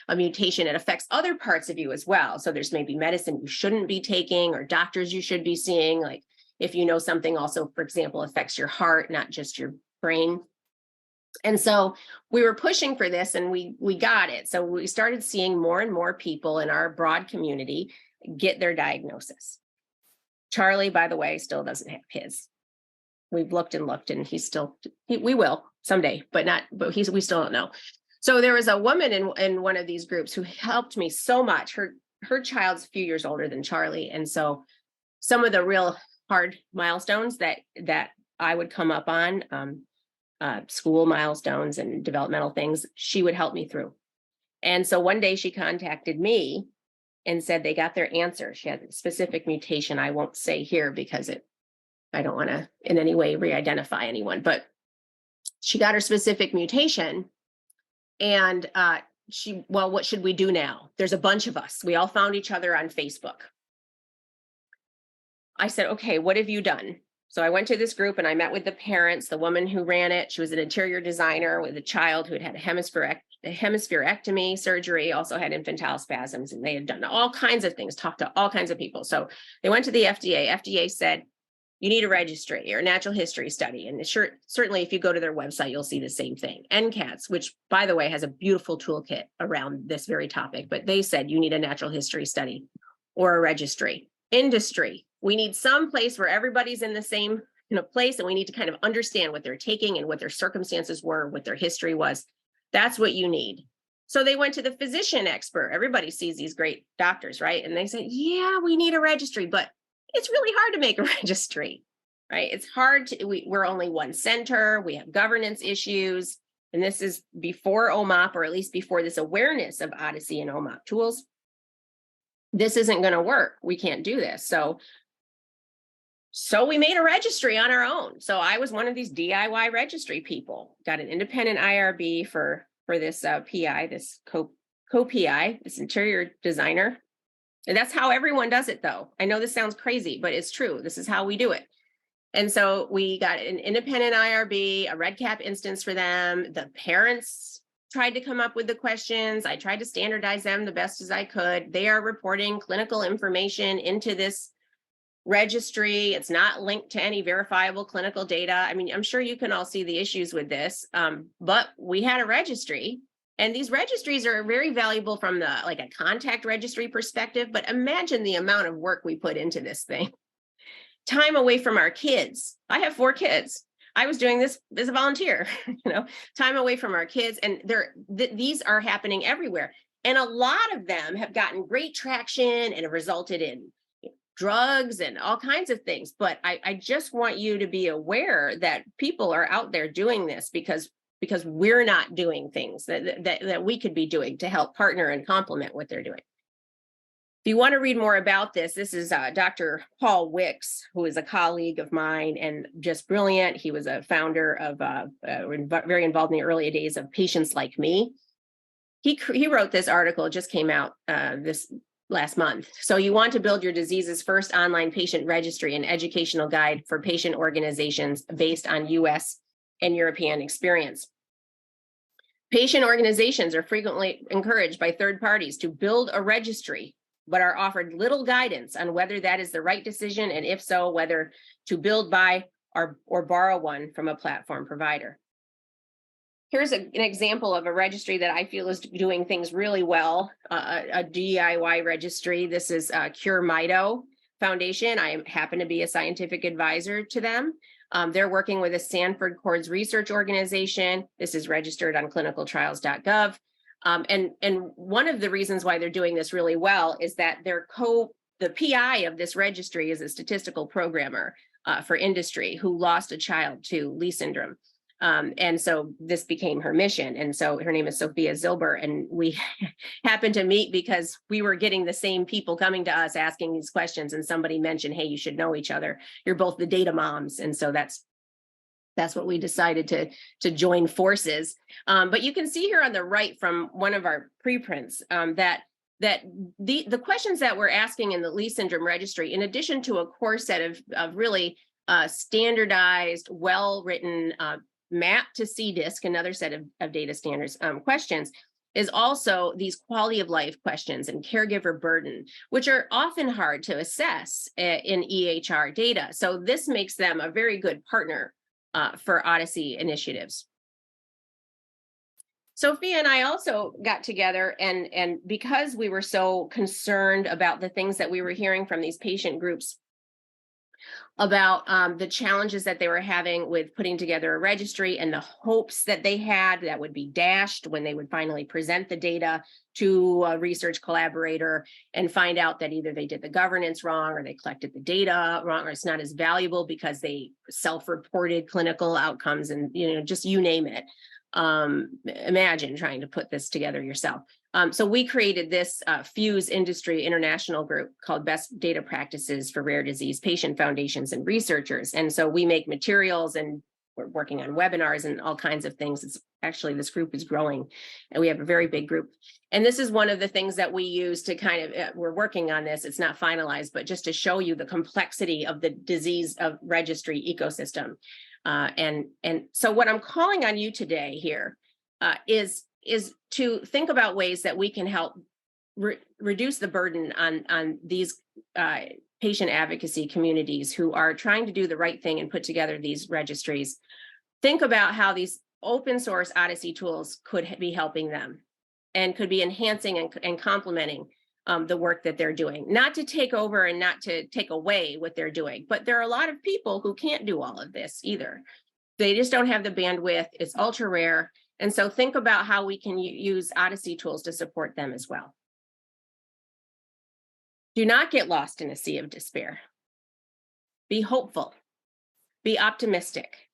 a mutation, it affects other parts of you as well. So there's maybe medicine you shouldn't be taking or doctors you should be seeing. Like if you know something also, for example, affects your heart, not just your brain. And so we were pushing for this, and we got it. So we started seeing more and more people in our broad community get their diagnosis. Charlie, by the way, still doesn't have his. We've looked and looked, and we will someday, but we still don't know. So there was a woman in one of these groups who helped me so much. Her child's a few years older than Charlie. And so some of the real hard milestones that I would come up on, school milestones and developmental things, she would help me through. And so one day she contacted me and said they got their answer. She had a specific mutation. I won't say here because I don't want to in any way re-identify anyone, but she got her specific mutation. And what should we do now? There's a bunch of us. We all found each other on Facebook. I said, okay, what have you done? So I went to this group and I met with the parents, the woman who ran it. She was an interior designer with a child who had a hemispherectomy surgery, also had infantile spasms, and they had done all kinds of things, talked to all kinds of people. So they went to the FDA. FDA said, you need a registry or a natural history study. And certainly if you go to their website, you'll see the same thing. NCATS, which by the way, has a beautiful toolkit around this very topic, but they said you need a natural history study or a registry. Industry, we need some place where everybody's in the same place, and we need to kind of understand what they're taking and what their circumstances were, what their history was. That's what you need. So they went to the physician expert. Everybody sees these great doctors, right? And they said, yeah, we need a registry, but it's really hard to make a registry, right? It's hard we're only one center. We have governance issues. And this is before OMOP, or at least before this awareness of Odyssey and OMOP tools. This isn't going to work. We can't do this. So we made a registry on our own. So I was one of these DIY registry people, got an independent IRB for this PI, this co-PI, this interior designer. And that's how everyone does it, though. I know this sounds crazy, but it's true. This is how we do it. And so we got an independent IRB, a red cap instance for them. The parents tried to come up with the questions. I tried to standardize them the best as I could. They are reporting clinical information into this registry. It's not linked to any verifiable clinical data. I mean, I'm sure you can all see the issues with this, but we had a registry. And these registries are very valuable from a contact registry perspective, but imagine the amount of work we put into this thing. Time away from our kids. I have 4 kids. I was doing this as a volunteer, time away from our kids. And these are happening everywhere. And a lot of them have gotten great traction and have resulted in drugs and all kinds of things. But I just want you to be aware that people are out there doing this because we're not doing things that we could be doing to help partner and complement what they're doing. If you want to read more about this is Dr. Paul Wicks, who is a colleague of mine and just brilliant. He was a founder of, very involved in the early days of Patients Like Me. He wrote this article, it just came out this last month. So you want to build your disease's first online patient registry and educational guide for patient organizations based on US and European experience. Patient organizations are frequently encouraged by third parties to build a registry, but are offered little guidance on whether that is the right decision, and if so, whether to build, buy, or borrow one from a platform provider. Here's an example of a registry that I feel is doing things really well, a DIY registry. This is Cure Mido Foundation. I happen to be a scientific advisor to them. They're working with a Sanford Cords research organization. This is registered on clinicaltrials.gov. And one of the reasons why they're doing this really well is that the PI of this registry is a statistical programmer for industry who lost a child to Lee syndrome. And so this became her mission. And so her name is Sophia Zilber. And we happened to meet because we were getting the same people coming to us asking these questions. And somebody mentioned, hey, you should know each other. You're both the data moms. And so that's what we decided to join forces. But you can see here on the right from one of our preprints that the questions that we're asking in the Lee syndrome registry, in addition to a core set of really standardized, well-written map to CDISC, another set of data standards questions, is also these quality of life questions and caregiver burden, which are often hard to assess in EHR data. So this makes them a very good partner for Odyssey initiatives. Sophia and I also got together, and because we were so concerned about the things that we were hearing from these patient groups about the challenges that they were having with putting together a registry and the hopes that they had that would be dashed when they would finally present the data to a research collaborator and find out that either they did the governance wrong or they collected the data wrong, or it's not as valuable because they self-reported clinical outcomes and, just you name it. Imagine trying to put this together yourself. So we created this Fuse Industry International group called Best Data Practices for Rare Disease Patient Foundations and Researchers. And so we make materials and we're working on webinars and all kinds of things. It's actually, this group is growing and we have a very big group. And this is one of the things that we use to kind of, we're working on this. It's not finalized, but just to show you the complexity of the disease of registry ecosystem. And so what I'm calling on you today here is to think about ways that we can help reduce the burden on these patient advocacy communities who are trying to do the right thing and put together these registries. Think about how these open source Odyssey tools could be helping them and could be enhancing and complementing the work that they're doing, not to take over and not to take away what they're doing. But there are a lot of people who can't do all of this either. They just don't have the bandwidth. It's ultra rare. And so think about how we can use Odyssey tools to support them as well. Do not get lost in a sea of despair. Be hopeful. Be optimistic.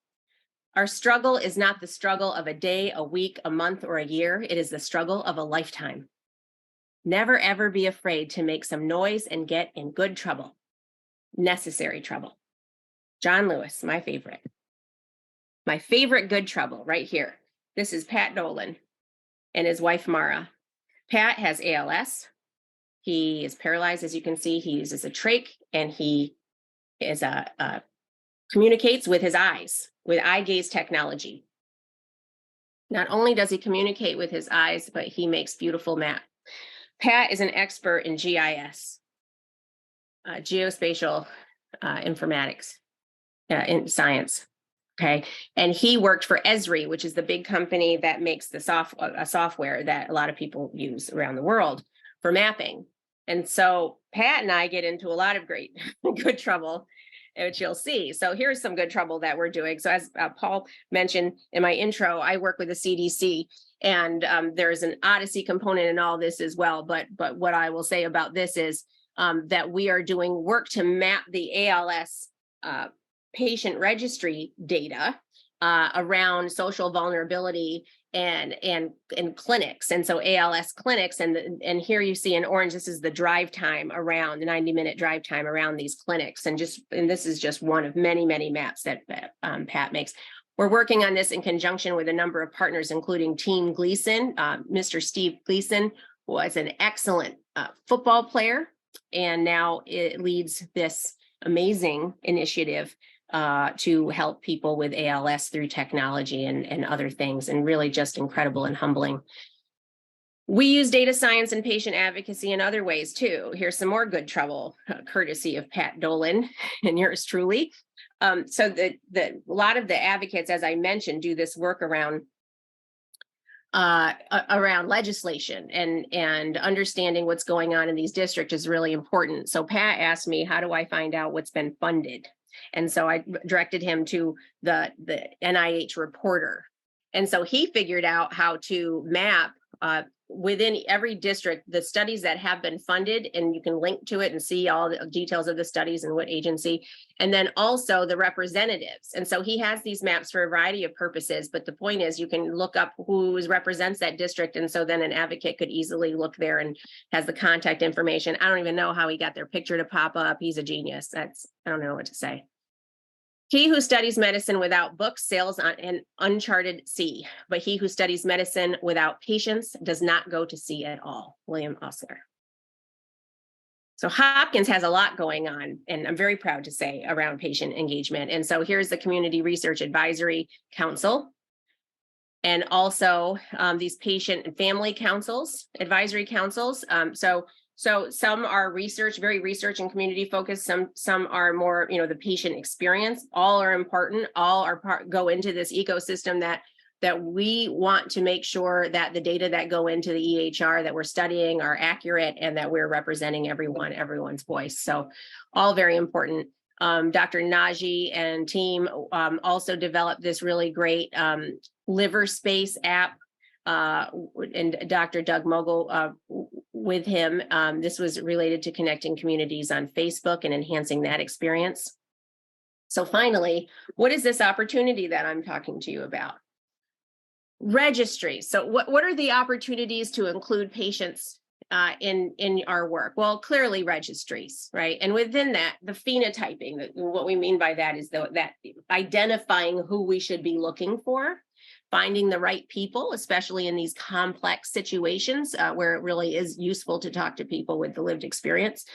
Our struggle is not the struggle of a day, a week, a month, or a year. It is the struggle of a lifetime. Never, ever be afraid to make some noise and get in good trouble. Necessary trouble. John Lewis, my favorite. My favorite good trouble right here. This is Pat Dolan and his wife, Mara. Pat has ALS. He is paralyzed, as you can see. He uses a trach, and he is communicates with his eyes, with eye gaze technology. Not only does he communicate with his eyes, but he makes beautiful maps. Pat is an expert in GIS, geospatial informatics, in science. Okay, and he worked for Esri, which is the big company that makes the software that a lot of people use around the world for mapping. And so Pat and I get into a lot of great good trouble, which you'll see. So here's some good trouble that we're doing. So as Paul mentioned in my intro, I work with the CDC, and there's an Odyssey component in all this as well. But what I will say about this is that we are doing work to map the ALS patient registry data around social vulnerability and clinics. And so ALS clinics, and here you see in orange, this is the drive time around, the 90-minute drive time around these clinics. And this is just one of many, many maps that Pat makes. We're working on this in conjunction with a number of partners, including Team Gleason. Mr. Steve Gleason was an excellent football player, and now it leads this amazing initiative to help people with ALS through technology and other things, and really just incredible and humbling. We use data science and patient advocacy in other ways too. Here's some more good trouble, courtesy of Pat Dolan and yours truly. So a lot of the advocates, as I mentioned, do this work around legislation, and understanding what's going on in these districts is really important. So Pat asked me, how do I find out what's been funded? And so I directed him to the NIH reporter. And so he figured out how to map within every district, the studies that have been funded, and you can link to it and see all the details of the studies and what agency, and then also the representatives. And so he has these maps for a variety of purposes, but the point is you can look up who represents that district. And so then an advocate could easily look there and has the contact information. I don't even know how he got their picture to pop up. He's a genius. I don't know what to say. He who studies medicine without books sails on an uncharted sea, but he who studies medicine without patients does not go to sea at all. William Osler. So Hopkins has a lot going on, and I'm very proud to say, around patient engagement. And so here's the Community Research Advisory Council, and also these patient and family councils, advisory councils. So some are very research and community focused. Some are more, the patient experience. All are important. All are go into this ecosystem that we want to make sure that the data that go into the EHR that we're studying are accurate and that we're representing everyone's voice. So all very important. Dr. Naji and team also developed this really great liver space app, and Dr. Doug Mogul with him. This was related to connecting communities on Facebook and enhancing that experience. So finally, what is this opportunity that I'm talking to you about? Registry. So what are the opportunities to include patients in our work? Well, clearly registries, right? And within that, the phenotyping, what we mean by that is that identifying who we should be looking for, finding the right people, especially in these complex situations where it really is useful to talk to people with the lived experience.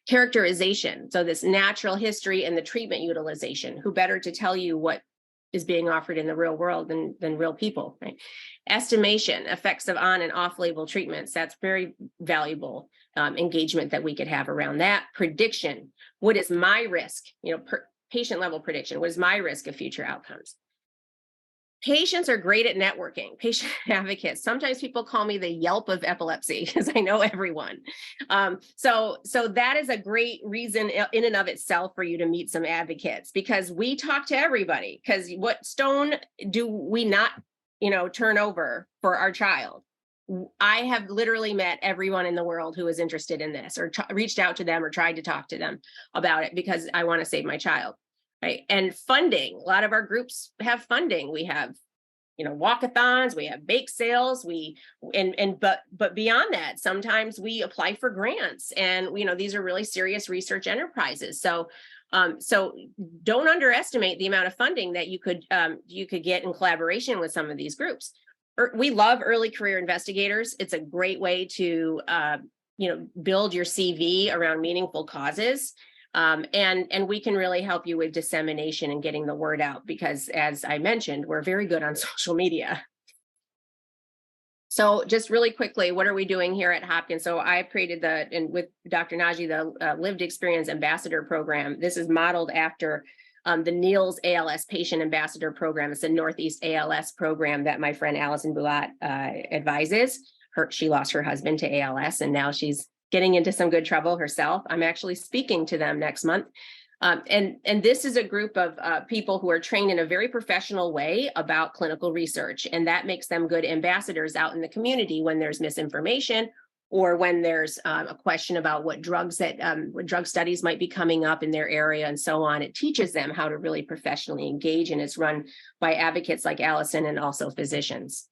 Characterization, so this natural history and the treatment utilization, who better to tell you what is being offered in the real world than real people, right? Estimation, effects of on and off-label treatments, that's very valuable engagement that we could have around that. Prediction, what is my risk? Patient level prediction, what is my risk of future outcomes? Patients are great at networking, patient advocates. Sometimes people call me the Yelp of epilepsy because I know everyone. So that is a great reason in and of itself for you to meet some advocates, because we talk to everybody. Because what stone do we not, turn over for our child? I have literally met everyone in the world who is interested in this, or reached out to them or tried to talk to them about it because I want to save my child. Right. And funding, a lot of our groups have funding. We have, walkathons, we have bake sales, but beyond that, sometimes we apply for grants, and these are really serious research enterprises. So don't underestimate the amount of funding that you could get in collaboration with some of these groups. We love early career investigators. It's a great way to build your CV around meaningful causes. And we can really help you with dissemination and getting the word out, because as I mentioned, we're very good on social media. So just really quickly, what are we doing here at Hopkins? So I created with Dr. Naji, the Lived Experience Ambassador Program. This is modeled after the NEALS ALS Patient Ambassador Program. It's a Northeast ALS program that my friend Allison Boulat advises. She lost her husband to ALS, and now she's getting into some good trouble herself. I'm actually speaking to them next month. And this is a group of people who are trained in a very professional way about clinical research. And that makes them good ambassadors out in the community when there's misinformation, or when there's a question about what drug studies might be coming up in their area and so on. It teaches them how to really professionally engage, and it's run by advocates like Allison and also physicians.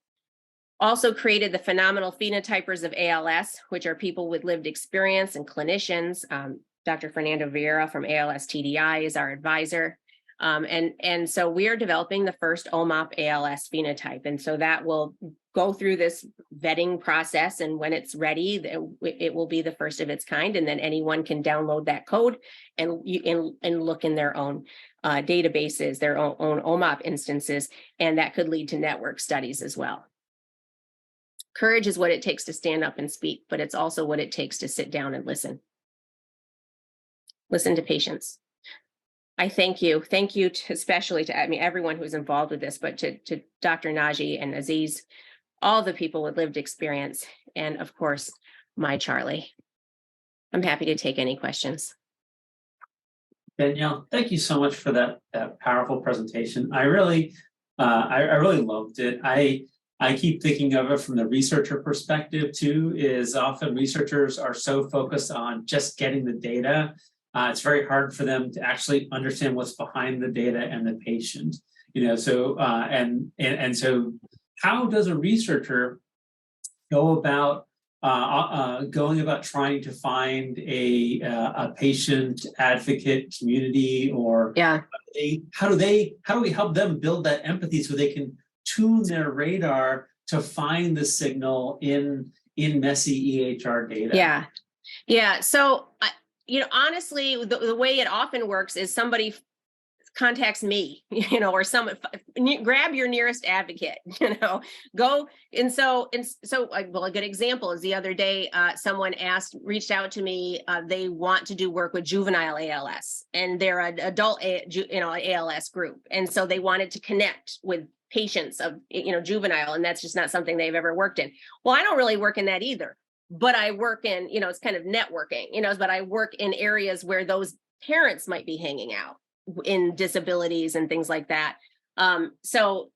Also created the phenomenal phenotypers of ALS, which are people with lived experience and clinicians. Dr. Fernando Vieira from ALS TDI is our advisor. And so we are developing the first OMOP ALS phenotype. And so that will go through this vetting process. And when it's ready, it will be the first of its kind. And then anyone can download that code and look in their own databases, their own OMOP instances. And that could lead to network studies as well. Courage is what it takes to stand up and speak, but it's also what it takes to sit down and listen. Listen to patients. I thank you. Thank you especially to everyone who's involved with this, but to Dr. Naji and Aziz, all the people with lived experience, and of course, my Charlie. I'm happy to take any questions. Danielle, thank you so much for that powerful presentation. I really loved it. I keep thinking of it from the researcher perspective too, is often researchers are so focused on just getting the data. It's very hard for them to actually understand what's behind the data and the patient. So so how does a researcher go about going about trying to find a patient advocate community, or how do we help them build that empathy so they can tune their radar to find the signal in messy EHR data? Yeah. So, honestly, the way it often works is somebody contacts me, or grab your nearest advocate, go. Well, a good example is the other day, someone reached out to me. They want to do work with juvenile ALS, and they're an adult, ALS group. And so they wanted to connect with patients of, juvenile, and that's just not something they've ever worked in. Well, I don't really work in that either, but I work in, it's kind of networking, but I work in areas where those parents might be hanging out in disabilities and things like that. So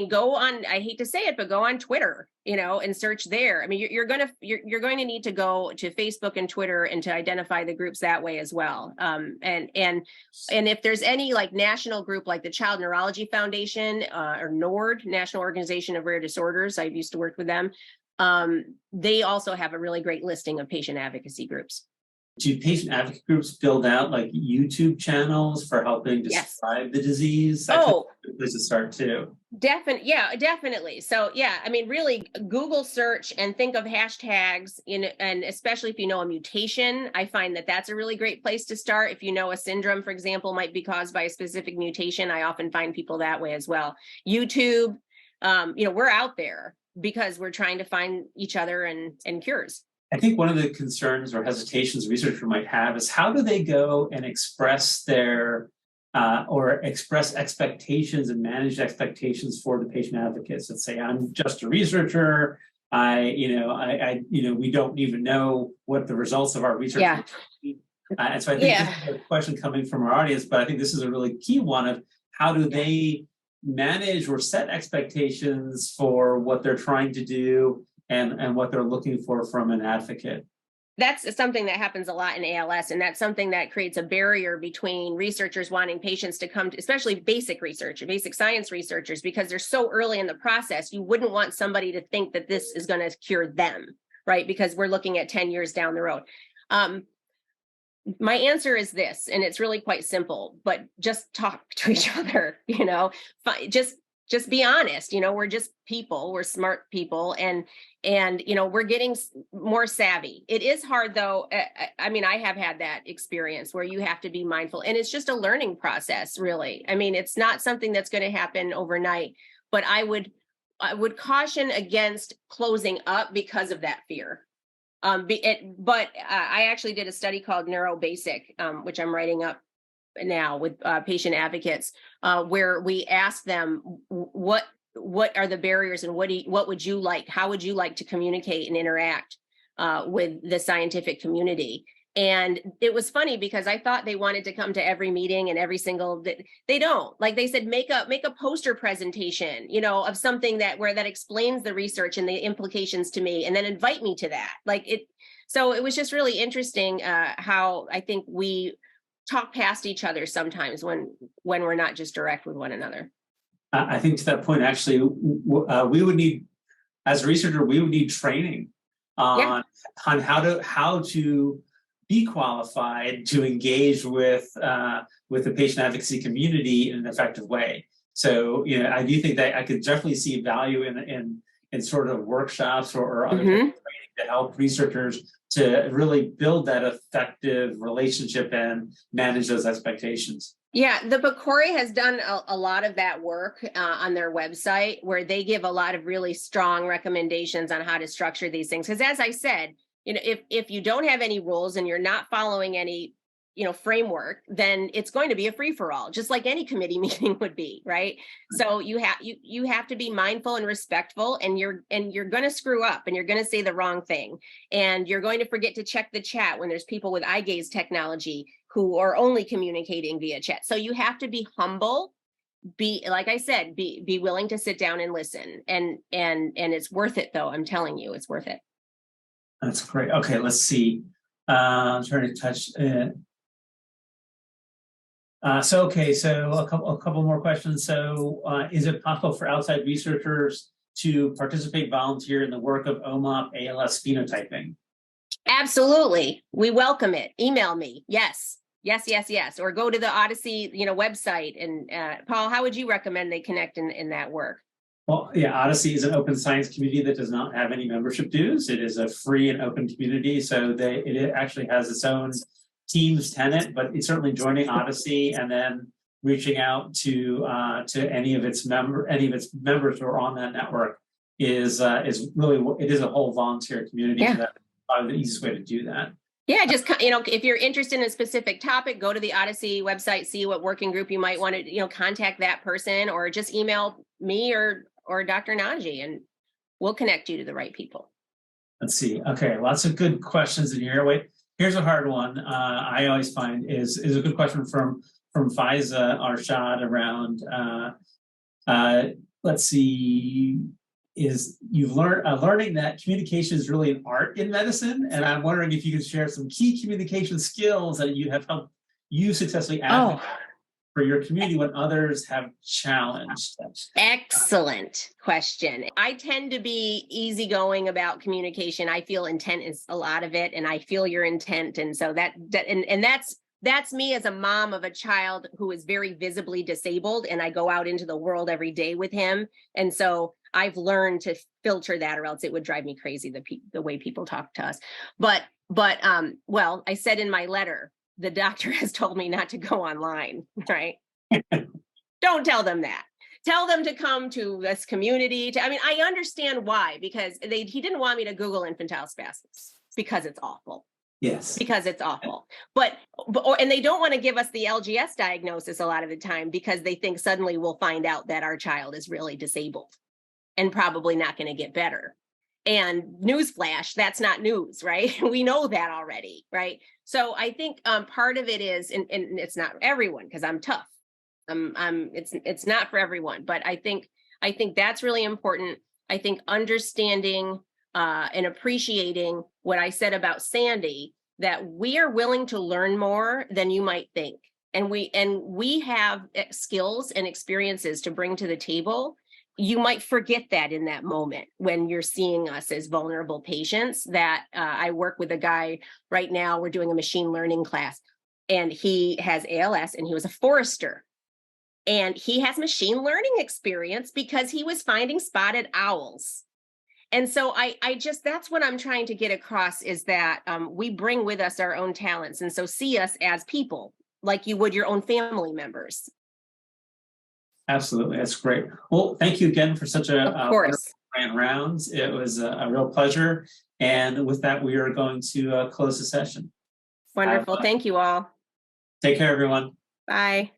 go on, I hate to say it, but go on Twitter, and search there. I mean, you're going to need to go to Facebook and Twitter and to identify the groups that way as well. And if there's any like national group like the Child Neurology Foundation, or NORD, National Organization of Rare Disorders, I used to work with them. They also have a really great listing of patient advocacy groups. Do patient advocate groups build out like YouTube channels for helping describe the disease? That's a good place to start too. Definitely. So really Google search and think of hashtags and especially if you know a mutation, I find that that's a really great place to start. If you know a syndrome, for example, might be caused by a specific mutation, I often find people that way as well. YouTube, we're out there because we're trying to find each other and cures. I think one of the concerns or hesitations a researcher might have is how do they go and express their express expectations and manage expectations for the patient advocates. Let's say I'm just a researcher. We don't even know what the results of our research are. And so I think this is a question coming from our audience, but I think this is a really key one of how do they manage or set expectations for what they're trying to do and what they're looking for from an advocate. That's something that happens a lot in ALS, and that's something that creates a barrier between researchers wanting patients to come to, especially basic science researchers, because they're so early in the process. You wouldn't want somebody to think that this is going to cure them, right? Because we're looking at 10 years down the road. My answer is this, and it's really quite simple, but just talk to each other, just be honest. We're just people, we're smart people, and we're getting more savvy. It is hard though. I have had that experience where you have to be mindful, and it's just a learning process, really. It's not something that's going to happen overnight, but I would caution against closing up because of that fear. But I actually did a study called NeuroBasic, which I'm writing up now with patient advocates, where we asked them what are the barriers and what would you like? How would you like to communicate and interact with the scientific community? And it was funny because I thought they wanted to come to every meeting and every single. They don't. Like they said, make a poster presentation, of something that explains the research and the implications to me, and then invite me to that. So it was just really interesting how I think we talk past each other sometimes when we're not just direct with one another. I think to that point, actually, we would need, as a researcher, we would need training on how to be qualified to engage with the patient advocacy community in an effective way. So, I do think that I could definitely see value in sort of workshops or other training to help researchers to really build that effective relationship and manage those expectations. Yeah, the PCORI has done a lot of that work on their website, where they give a lot of really strong recommendations on how to structure these things. Because as I said, if you don't have any rules and you're not following any, framework, then it's going to be a free-for-all, just like any committee meeting would be, right? So you have to be mindful and respectful, and you're going to screw up, and you're going to say the wrong thing, and you're going to forget to check the chat when there's people with eye gaze technology who are only communicating via chat. So you have to be humble, like I said, be willing to sit down and listen. And it's worth it though. I'm telling you, it's worth it. That's great. Okay, let's see. I'm trying to touch it. So a couple more questions. So is it possible for outside researchers to participate, volunteer in the work of OMOP ALS phenotyping? Absolutely. We welcome it. Email me. Yes. Or go to the Odyssey, website. And Paul, how would you recommend they connect in that work? Well, yeah, Odyssey is an open science community that does not have any membership dues. It is a free and open community. So it actually has its own Teams tenant, but it's certainly joining Odyssey and then reaching out to any of its members who are on that network is really, it is a whole volunteer community. Yeah. So that's probably the easiest way to do that. Yeah, just, if you're interested in a specific topic, go to the Odyssey website, see what working group you might want to, contact that person, or just email me or Dr. Naji, and we'll connect you to the right people. Let's see. Okay, lots of good questions in here. Wait, here's a hard one. I always find is a good question from Faiza Arshad around. Let's see. Is you've learning that communication is really an art in medicine, and I'm wondering if you could share some key communication skills that you have helped you successfully advocate for your community when others have challenged. Excellent question. I tend to be easygoing about communication. I feel intent is a lot of it, and I feel your intent, and so that's me as a mom of a child who is very visibly disabled, and I go out into the world every day with him, and so I've learned to filter that, or else it would drive me crazy the way people talk to us. But well, I said in my letter, the doctor has told me not to go online, right? Don't tell them that. Tell them to come to this community. I understand why, because he didn't want me to Google infantile spasms because it's awful. Yes. Because it's awful. And they don't want to give us the LGS diagnosis a lot of the time because they think suddenly we'll find out that our child is really disabled and probably not going to get better. And newsflash, that's not news, right? We know that already, right? So I think part of it is, and it's not everyone because I'm tough. It's not for everyone, but I think that's really important. I think understanding and appreciating what I said about Sandy, that we are willing to learn more than you might think, and we have skills and experiences to bring to the table. You might forget that in that moment when you're seeing us as vulnerable patients. That I work with a guy right now, we're doing a machine learning class, and he has ALS and he was a forester. And he has machine learning experience because he was finding spotted owls. And so I just, that's what I'm trying to get across, is that we bring with us our own talents. And so see us as people like you would your own family members. Absolutely. That's great. Well, thank you again for such Of course. grand rounds. It was a real pleasure. And with that, we are going to close the session. Wonderful. Thank you all. Take care, everyone. Bye.